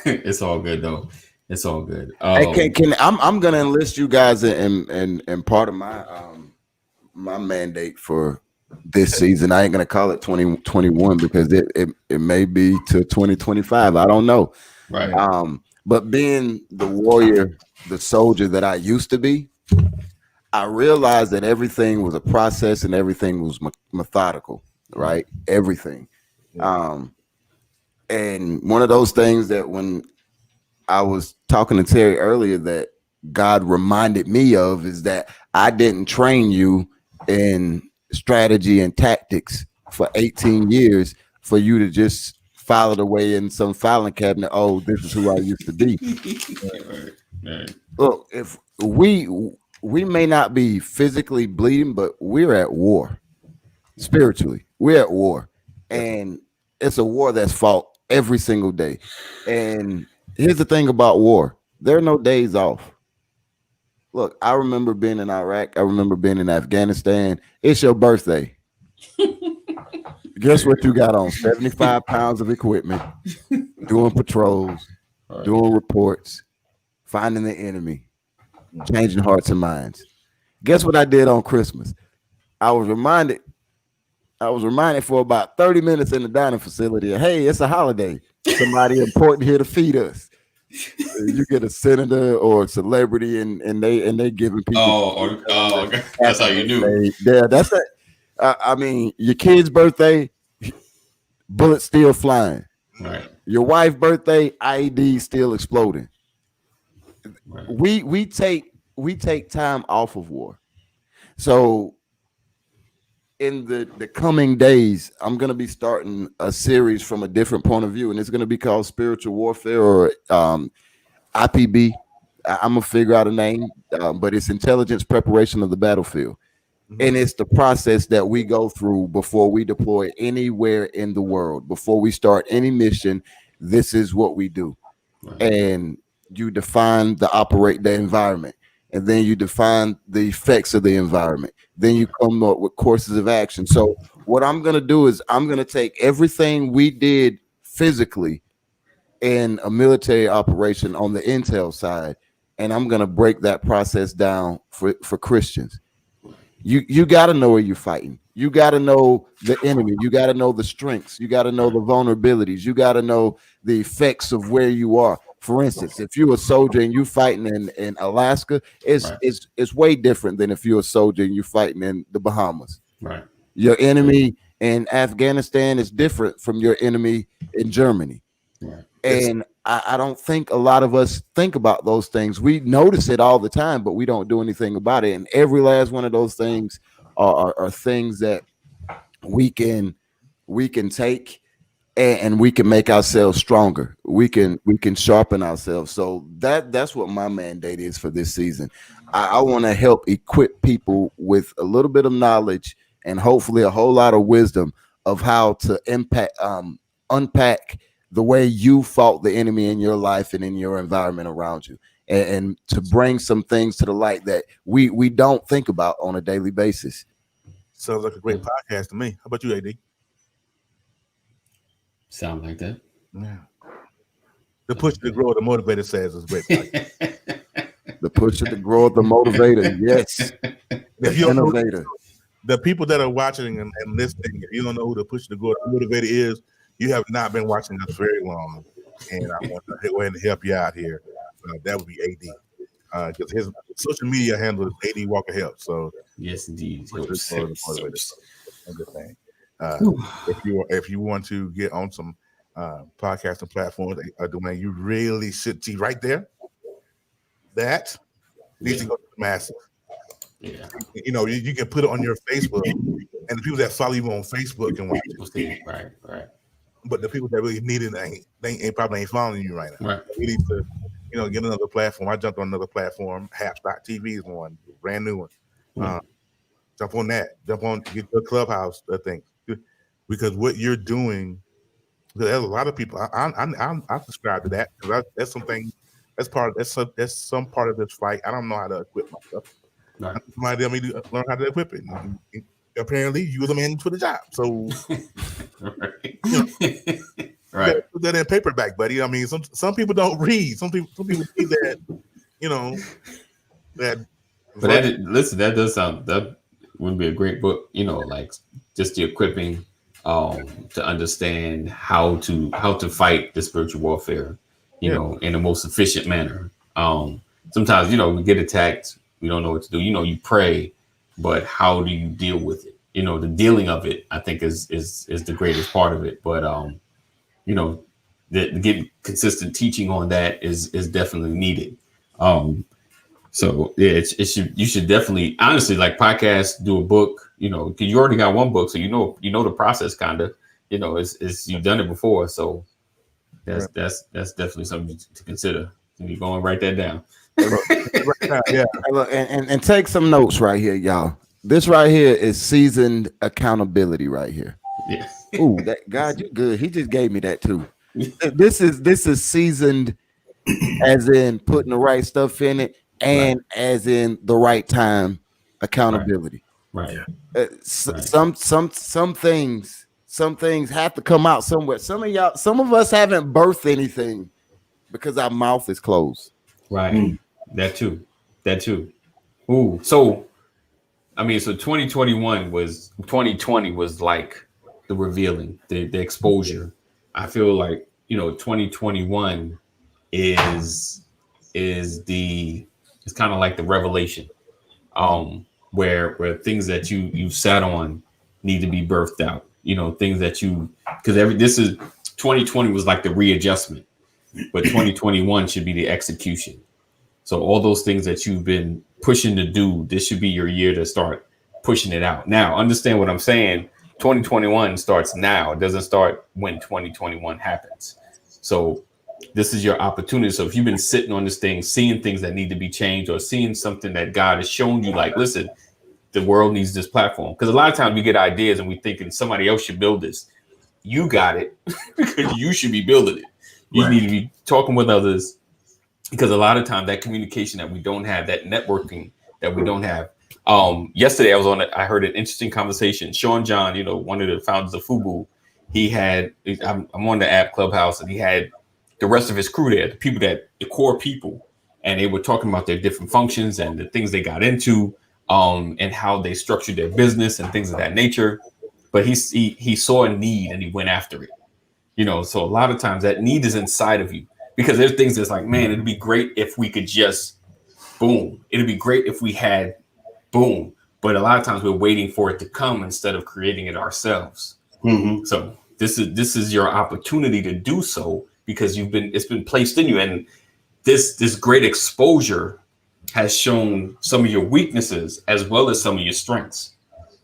it's all good though. It's all good. Hey, I'm gonna enlist you guys in part of my my mandate for this season. I ain't gonna call it 2021 because it may be to 2025. I don't know. Right. But being the warrior, the soldier that I used to be, I realized that everything was a process and everything was methodical, right? Everything. And one of those things that when I was talking to Terry earlier that God reminded me of is that I didn't train you in strategy and tactics for 18 years for you to just file it away in some filing cabinet. Oh, this is who I used to be. Right. Look, if we may not be physically bleeding, but we're at war. Spiritually, we're at war. And it's a war that's fought every single day. And here's the thing about war. There are no days off. Look, I remember being in Iraq. I remember being in Afghanistan. It's your birthday. Guess what you got on? 75 pounds of equipment, doing patrols, doing reports, finding the enemy, changing hearts and minds. Guess what I did on Christmas? I was reminded I was reminded for about 30 minutes in the dining facility. Hey, it's a holiday. Somebody important here to feed us. You get a senator or a celebrity, and they giving people. Okay. That's how you knew. Yeah, that's it. I mean, your kid's birthday, bullets still flying. Right. Your wife's birthday, IED still exploding. Right. We take time off of war. So in the coming days, I'm gonna be starting a series from a different point of view, and it's gonna be called Spiritual Warfare or IPB. I'm gonna figure out a name, but it's Intelligence Preparation of the Battlefield. And it's the process that we go through before we deploy anywhere in the world. Before we start any mission, this is what we do. Right. And you define the environment, and then you define the effects of the environment. Then you come up with courses of action. So what I'm gonna do is I'm gonna take everything we did physically in a military operation on the intel side, and I'm gonna break that process down for Christians. You got to know where you're fighting. You got to know the enemy. You got to know the strengths. You got to know the vulnerabilities. You got to know the effects of where you are. For instance, if you're a soldier and you're fighting in Alaska, it's way different than if you're a soldier and you're fighting in the Bahamas. Right. Your enemy in Afghanistan is different from your enemy in Germany. Right. And I don't think a lot of us think about those things. We notice it all the time, but we don't do anything about it. And every last one of those things are things that we can take and we can make ourselves stronger. We can sharpen ourselves. So that's what my mandate is for this season. I want to help equip people with a little bit of knowledge and hopefully a whole lot of wisdom of how to unpack the way you fought the enemy in your life and in your environment around you, and to bring some things to the light that we don't think about on a daily basis. Sounds like a great podcast to me. How about you, AD? Sound like that? Yeah. The push to grow, the motivator says is great podcast. The pusher, the grower, the motivator. Yes. The innovator. The people that are watching and listening, if you don't know who the push to grow, the motivator is, you have not been watching us very long, and I want to go ahead and help you out here. That would be AD, because his social media handle is AD Walker Help. So yes, indeed. If you want to get on some podcasting platforms, Dwayne, you really should see right there. That needs to go to the masses. Yeah. You know, you can put it on your Facebook, and the people that follow you on Facebook can watch it. Right. But the people that really need it, they probably ain't following you right now. Right. We need to, get another platform. I jumped on another platform. Haps.tv is one, brand new one. Jump on that. Get the Clubhouse thing, because what you're doing. Because there's a lot of people. I subscribe to that because that's something. That's some part of this fight. I don't know how to equip myself. Right. Somebody tell me to learn how to equip it. And apparently, you were the man for the job. So, right. Put that in paperback, buddy. I mean, some people don't read. Some people read that. That. But that does sound, that would be a great book. Like just the equipping, to understand how to fight the spiritual warfare, in the most efficient manner. Sometimes, we get attacked. We don't know what to do. You pray, but how do you deal with it? The dealing of it, I think, is the greatest part of it. But get consistent teaching on that is definitely needed. So yeah, you should definitely, honestly, like podcast, do a book. Because you already got one book, so you know the process kind of. It's you've done it before, so that's definitely something to consider. You're going to write that down. Yeah, and take some notes right here, y'all. This right here is seasoned accountability right here. Yeah. Ooh, that God, you good. He just gave me that too. This is seasoned, as in putting the right stuff in it, and as in the right time accountability. Right. Some things have to come out somewhere. Some of us haven't birthed anything because our mouth is closed. Right. That too. Ooh. So I mean, so 2020 was like the revealing, the exposure. I feel like 2021 is the it's kind of like the revelation, where things that you sat on need to be birthed out. Things that you because every this is 2020 was like the readjustment, but 2021 should be the execution. So all those things that you've been pushing to do, this should be your year to start pushing it out. Now, understand what I'm saying. 2021 starts now. It doesn't start when 2021 happens. So this is your opportunity. So if you've been sitting on this thing, seeing things that need to be changed or seeing something that God has shown you, like, listen, the world needs this platform. Because a lot of times we get ideas and we thinking somebody else should build this. You got it because you should be building it. You need to be talking with others, because a lot of times that communication that we don't have, that networking that we don't have. Yesterday I heard an interesting conversation. Sean John, one of the founders of Fubu, I'm on the app Clubhouse, and he had the rest of his crew there, the core people, and they were talking about their different functions and the things they got into, and how they structured their business and things of that nature. But he saw a need and he went after it. So a lot of times that need is inside of you, because there's things that's like, man, it'd be great if we could just boom. It'd be great if we had boom. But a lot of times we're waiting for it to come instead of creating it ourselves. Mm-hmm. So this is your opportunity to do so, because it's been placed in you, and this great exposure has shown some of your weaknesses as well as some of your strengths.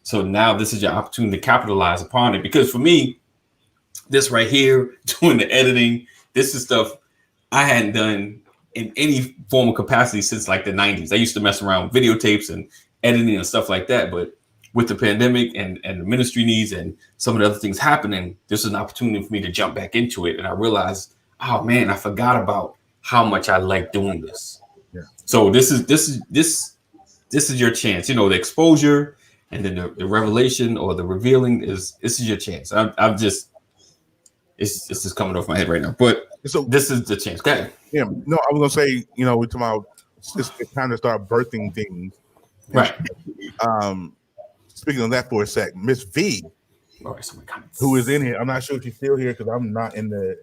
So now this is your opportunity to capitalize upon it. Because for me, this right here, doing the editing, this is stuff I hadn't done in any form of capacity since like the 90s. I used to mess around with videotapes and editing and stuff like that. But with the pandemic and the ministry needs and some of the other things happening, this is an opportunity for me to jump back into it. And I realized, oh man, I forgot about how much I like doing this. Yeah. So this is your chance. The exposure and then the revelation or the revealing this is your chance. I'm just it's just coming off my head right now. But So this is the chance. Okay. yeah, no, I was gonna say, we're talking about it's time to start birthing things. Right. Speaking of that for a sec, Miss V, who is in here, I'm not sure if she's still here because I'm not in the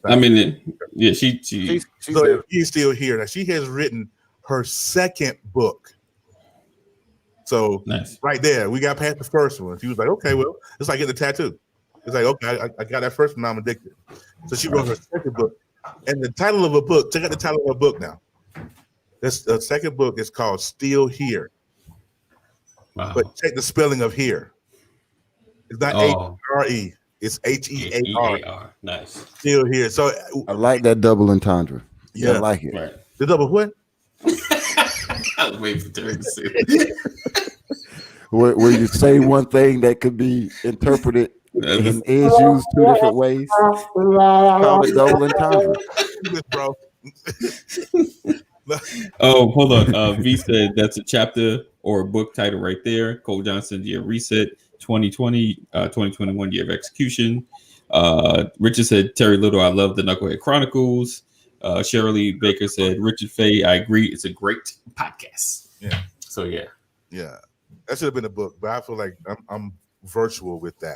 I'm in it. Yeah, she's so if she's still here. Now she has written her second book. So nice. Right there, we got past the first one. She was like, okay, well, it's like getting a tattoo. It's like, okay, I got that first one, now I'm addicted. So she wrote her second book. And the title of a book, check out the title of a book now. The second book is called Still Here. Wow. But check the spelling of here. It's not H-R-E. It's H-E-A-R. Nice. Still Here. So I like that double entendre. Yeah. I like it. Right. The double what? I was waiting for Terry to say it. Where you say one thing that could be interpreted and is used two different ways. Call it double entendre. Bro. Oh, hold on. V said that's a chapter or a book title right there. Cole Johnson, year reset, 2020, 2021 year of execution. Richard said, Terry Little, I love the Knucklehead Chronicles. Shirley Baker said, Richard Fay, I agree. It's a great podcast. Yeah. So yeah. Yeah. That should have been a book, but I feel like I'm virtual with that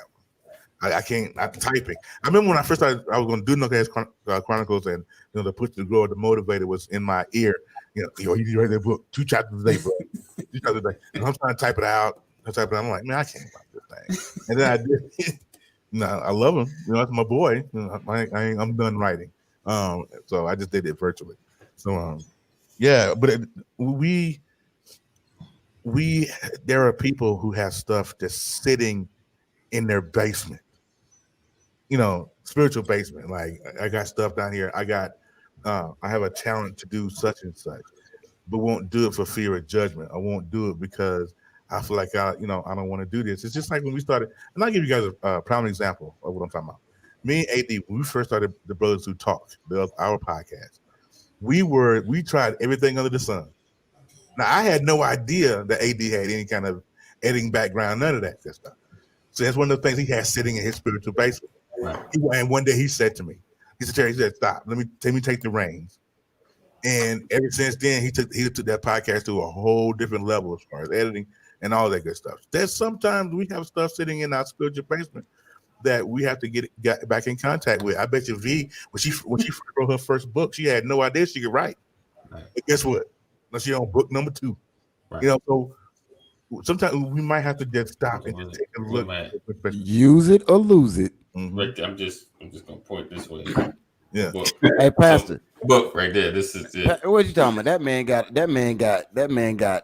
one. I can't. I'm typing. I remember when I first started, I was going to do Knucklehead Chronicles, and the push to grow, the motivator was in my ear. You need to write that book 2 chapters a day, bro. 2 chapters a day. And I'm trying to type it out. I'm like, man, I can't write this thing. And then I did. No, I love him. That's my boy. I'm done writing. So I just did it virtually. So yeah, but there are people who have stuff just sitting in their basement, spiritual basement. Like, I got stuff down here. I have a talent to do such and such, but won't do it for fear of judgment. I won't do it because I feel like I don't want to do this. It's just like when we started, and I'll give you guys a prime example of what I'm talking about. Me and AD, when we first started the Brothers Who Talk, our podcast, we tried everything under the sun. Now, I had no idea that AD had any kind of editing background, none of that stuff. So that's one of the things he had sitting in his spiritual basement. Right. And one day he said to me, Terry, stop, let me take the reins. And ever since then, he took that podcast to a whole different level as far as editing. and all that good stuff. There's sometimes we have stuff sitting in our spiritual basement that we have to get back in contact with. I bet you V, when she wrote her first book, she had no idea she could write. Right. But guess what? Now she on book number 2. Right. You know, so sometimes we might have to just stop and just take a look. Use it or lose it. Mm-hmm. Right there, I'm just gonna point this way. Yeah. Book. Hey, Pastor. Book right there. This is it. What you talking about? That man got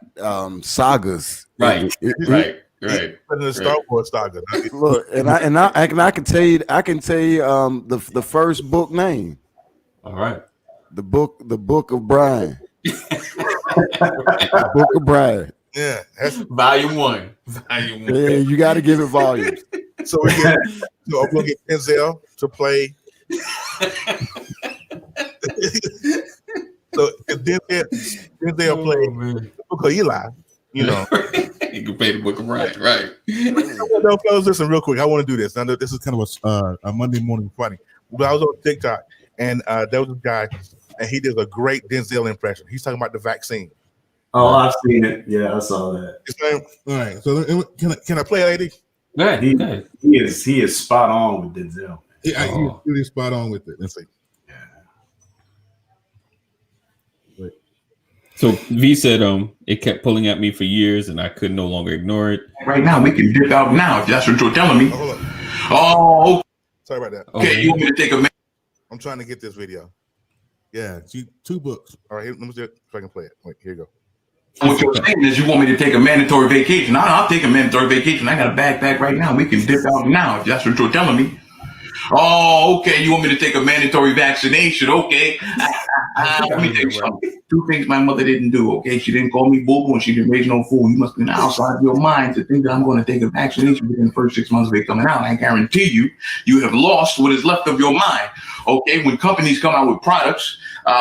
sagas. Right. Right. The Star Wars saga. Look, and I can tell you the first book name. All right. The book of Brian. The book of Brian. Yeah, that's volume 1. Volume 1. Yeah, you got to give it volumes. So I'm gonna get Denzel to play. So Denzel play the book of Eli. You know, you can pay the book of Brian, right? No, fellas, listen real quick. I want to do this. Now, this is kind of a Monday morning funny. But I was on TikTok, and there was a guy, and he did a great Denzel impression. He's talking about the vaccine. Oh, I've seen it. Yeah, I saw that. All right. So can I play it, lady? Go ahead. He is spot on with Denzel. Yeah, he's really spot on with it. Let's see. So V said, it kept pulling at me for years, and I could no longer ignore it. Right now, we can dip out now if that's what you're telling me. Oh, sorry about that. Okay, you want me to take a minute? I'm trying to get this video. Yeah, 2 books. All right, let me see if I can play it. Wait, here you go. What you're saying is you want me to take a mandatory vacation. I'll take a mandatory vacation. I got a backpack right now. We can dip out now if that's what you're telling me. Oh, okay. You want me to take a mandatory vaccination? Okay. Let me tell you something. 2 things my mother didn't do. Okay, she didn't call me boo-boo, and she didn't raise no fool. You must be outside of your mind to think that I'm going to take a vaccination within the first 6 months of it coming out. I guarantee you have lost what is left of your mind. Okay, when companies come out with products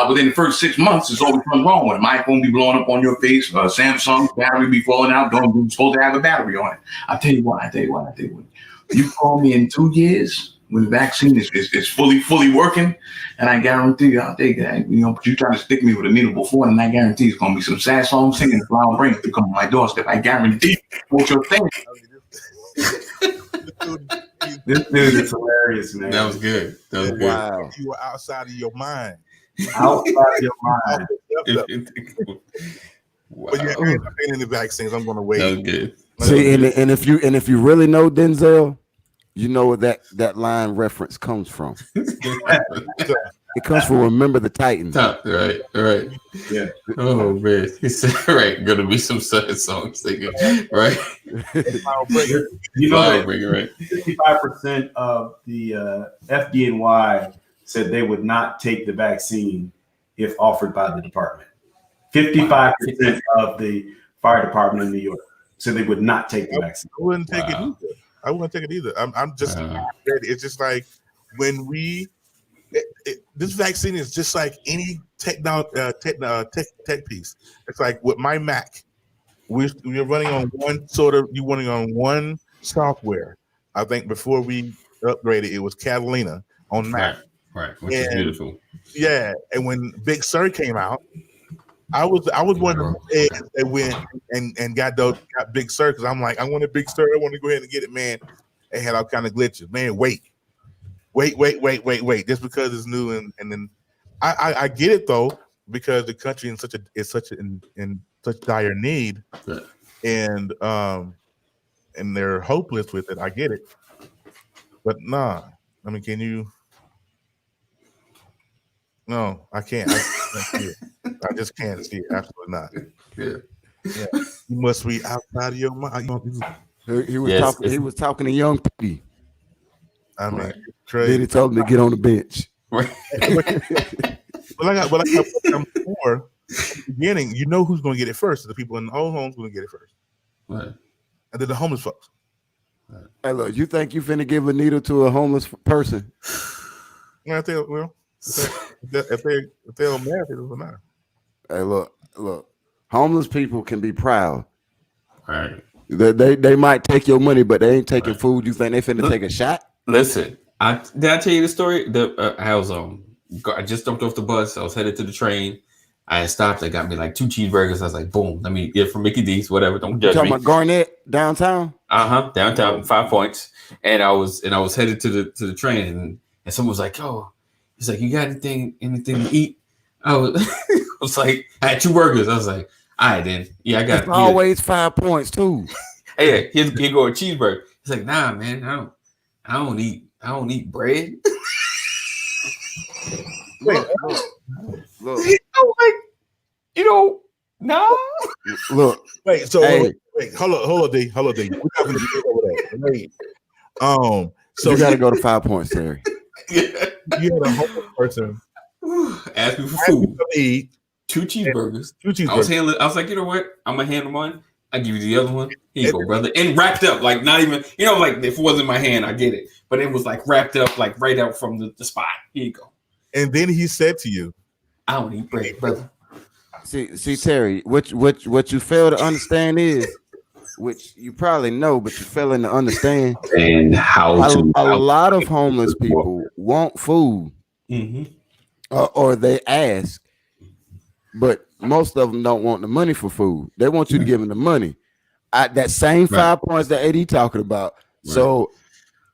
within the first 6 months, there's always something wrong with it. My phone be blowing up on your face. Samsung's battery be falling out. You're supposed to have a battery on it. I tell you what. You call me in 2 years. When the vaccine is fully working, and I guarantee you, I'll take that. You know, but you try to stick me with a needle before, and I guarantee it's gonna be some sad song singing and flower brains to come on my doorstep. I guarantee what you're saying. This dude is hilarious, man. That was good. Wow. You were outside of your mind. Outside of your mind. Wow. But yeah, I'm taking the vaccines. I'm gonna wait. That was good. See, and if you really know Denzel, you know where that line reference comes from. It comes from Remember the Titans. Right. Yeah. Oh man, he said right. Gonna be some sad songs singing, right? You know, right. 55% of the FDNY said they would not take the vaccine if offered by the department. 55% of the fire department in New York said they would not take the vaccine. I wouldn't take it either. I'm just it's just like when this vaccine is just like any tech piece. It's like with my Mac, we're running on one software. I think before we upgraded, it was Catalina on Mac. Right, which is beautiful. Yeah, and when Big Sur came out, I was one of them that went and got Big Sur because I'm like, I want a Big Sur. I want to go ahead and get it, man. It had all kind of glitches, man. Wait. Just because it's new and then I get it though because the country in such dire need, and they're hopeless with it. I get it, but nah. I mean, can you? No, I can't. I can't see it. I just can't see it. Absolutely not. Yeah. You must be outside of your mind. He was talking to young P. I mean, right. Crazy. Then he told him to get on the bench. Right. But like I before, at the beginning, you know who's going to get it first. The people in the old homes going to get it first. Right. And then the homeless folks. Right. Hey, look, you think you finna give a needle to a homeless person? Yeah, if they don't marry, it doesn't matter. Hey, look, homeless people can be proud. Right. They might take your money, but they ain't taking food. You think they finna take a shot? Listen, did I tell you the story? I just jumped off the bus. I was headed to the train, I had stopped. I got me like 2 cheeseburgers. I was like, boom, let me get from Mickey D's, whatever. Don't You judge talking me. about Garnett downtown? Downtown, 5 points. And I was headed to the train, and someone was like, "Oh," he's like, "You got anything to eat?" I was, I was like, I had 2 burgers. I was like, all right then, yeah, I got It's it. always 5 points too. Hey, here go a cheeseburger. He's like, nah, man, I don't eat bread. Look. I'm like, nah. Look. Wait, so Hey. hold on, D. We're not gonna get over that. Wait. So you got to go to 5 points, Terry. Yeah. You had a homeless person ask me for food. Eat 2 cheeseburgers. 2 cheeseburgers. I was like, you know what? I'm gonna handle one. I give you the other one. Here you go, brother. And wrapped up, like not even, like if it wasn't in my hand, I get it. But it was like wrapped up, like right out from the spot. Here you go. And then he said to you, I don't eat bread, brother. See, Terry, what you fail to understand is, which you probably know, but you fail to understand. And a lot of homeless people want food, or they ask, but most of them don't want the money for food. They want you to give them the money. That same 5 points that AD talking about. Right. So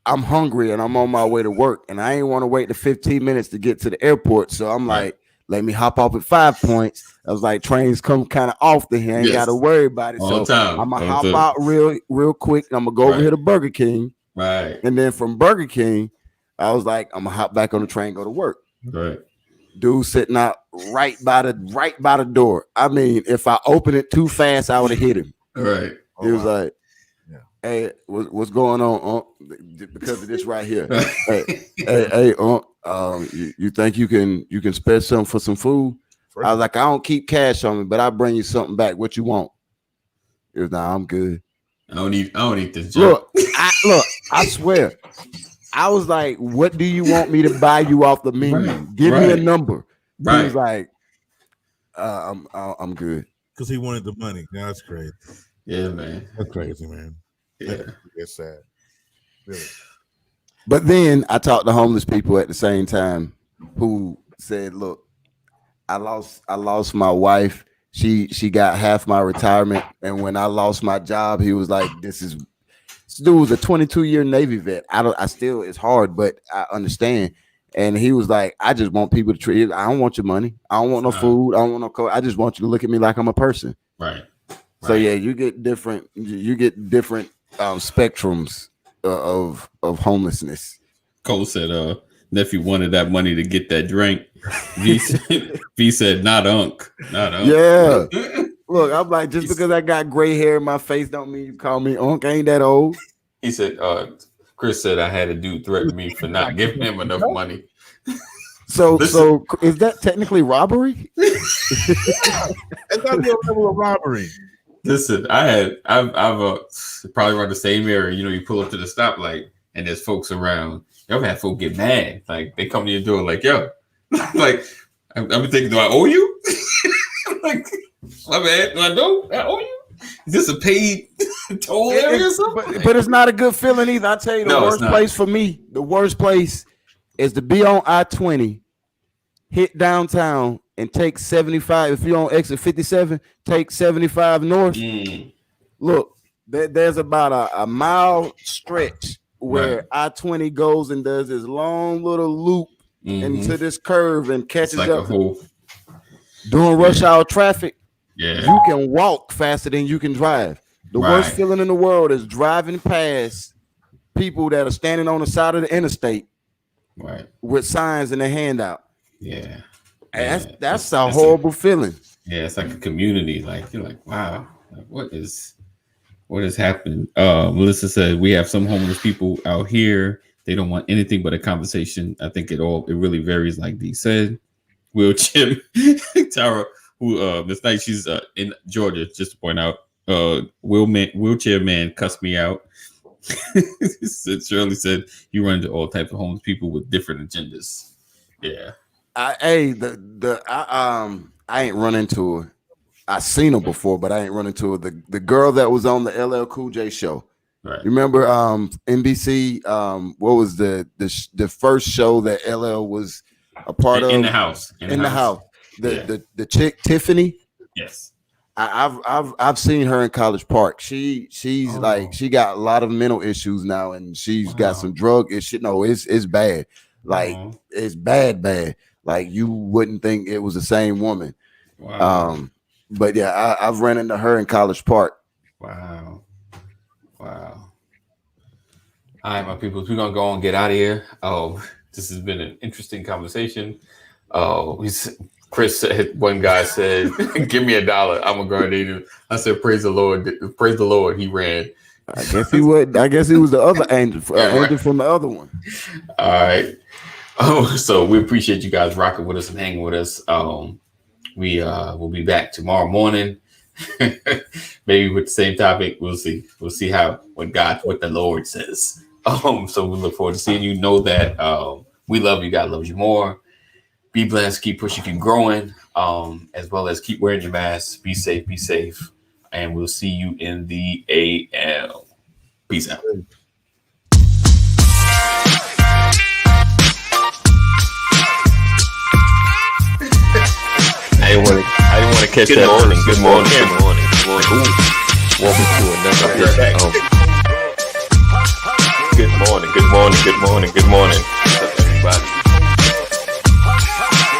I'm hungry and I'm on my way to work, and I ain't want to wait the 15 minutes to get to the airport. So I'm like, let me hop off at 5 points. I was like, trains come kind of often here. I ain't got to worry about it. All so time. I'm going to hop out real quick. And I'm going to go over here to Burger King. Right. And then from Burger King, I was like, I'm going to hop back on the train, go to work. Right. Dude sitting out right by the door. I mean, if I opened it too fast, I would have hit him. Right. He was like, hey, what's going on, because of this right here. hey, you think you can spare something for some food? I was like, I don't keep cash on me, but I'll bring you something back. What you want? He was, nah, I'm good. I don't eat this junk. I swear. I was like, what do you want me to buy you off the menu? Right. Give me a number. Right. He was like, I'm good. Because he wanted the money. Yeah, that's crazy. Yeah, man. That's crazy, man. Yeah. It's sad. Really. But then I talked to homeless people at the same time who said, look, I lost my wife. She got half my retirement. And when I lost my job, he was like, this dude was a 22-year Navy vet. It's hard, but I understand. And he was like, I just want people to treat you. I don't want your money. I don't want no food. I don't want no coat. I just want you to look at me like I'm a person. Right. So yeah, you get different spectrums of homelessness. Cole said, nephew wanted that money to get that drink. V said, not unk. Yeah. Look, I'm like, just because I got gray hair in my face don't mean you call me unk. I ain't that old. He said, Chris said I had a dude threaten me for not giving him enough money. So is that technically robbery? It's not a level of robbery. Listen, I've probably around the same area. You pull up to the stoplight and there's folks around. I've had folks get mad. Like they come to your door like, yo, like I've been thinking, do I owe you? Like, my bad. Do I know? I owe you? Is this a paid toll area or something? But it's not a good feeling either. I tell you, the worst place for me, the worst place is to be on I-20, hit downtown, and take 75. If you're on exit 57, take 75 north. Look, there's about a mile stretch where I-20 goes and does this long little loop into this curve and catches like up. During rush hour traffic, you can walk faster than you can drive. The worst feeling in the world is driving past people that are standing on the side of the interstate with signs in their hand out. Yeah. That's a horrible feeling. Yeah, it's like a community. Like you're like, wow, like, what is happening? Melissa said we have some homeless people out here. They don't want anything but a conversation. I think it really varies, like Dee said. Wheelchair Tara, who this night she's in Georgia, just to point out. Wheelchair man cussed me out. Shirley said you run into all types of homeless people with different agendas. Yeah. I ain't run into her. I seen her before, but I ain't run into her. The girl that was on the LL Cool J show. Right. You remember NBC? What was the first show that LL was a part of? In the house. In the house. The chick Tiffany. Yes. I've seen her in College Park. She's like she got a lot of mental issues now, and she's got some drug issue. No, it's bad. Like it's bad. Like you wouldn't think it was the same woman. Wow. But yeah, I've ran into her in College Park. Wow. All right, my people, we're gonna go and get out of here. Oh, this has been an interesting conversation. Oh, Chris said, one guy said, "Give me $1. I'm a guardian." I said, "Praise the Lord! Praise the Lord!" He ran. I guess he would. I guess he was the other angel, angel from the other one. All right. Oh, so we appreciate you guys rocking with us and hanging with us. We will be back tomorrow morning, maybe with the same topic. We'll see. We'll see what the Lord says. So we look forward to seeing you. Know that we love you. God loves you more. Be blessed. Keep pushing. Keep growing. As well as keep wearing your mask. Be safe. Be safe. And we'll see you in the AM. Peace out. I didn't want to catch that. Good morning. Welcome to another episode. Good morning.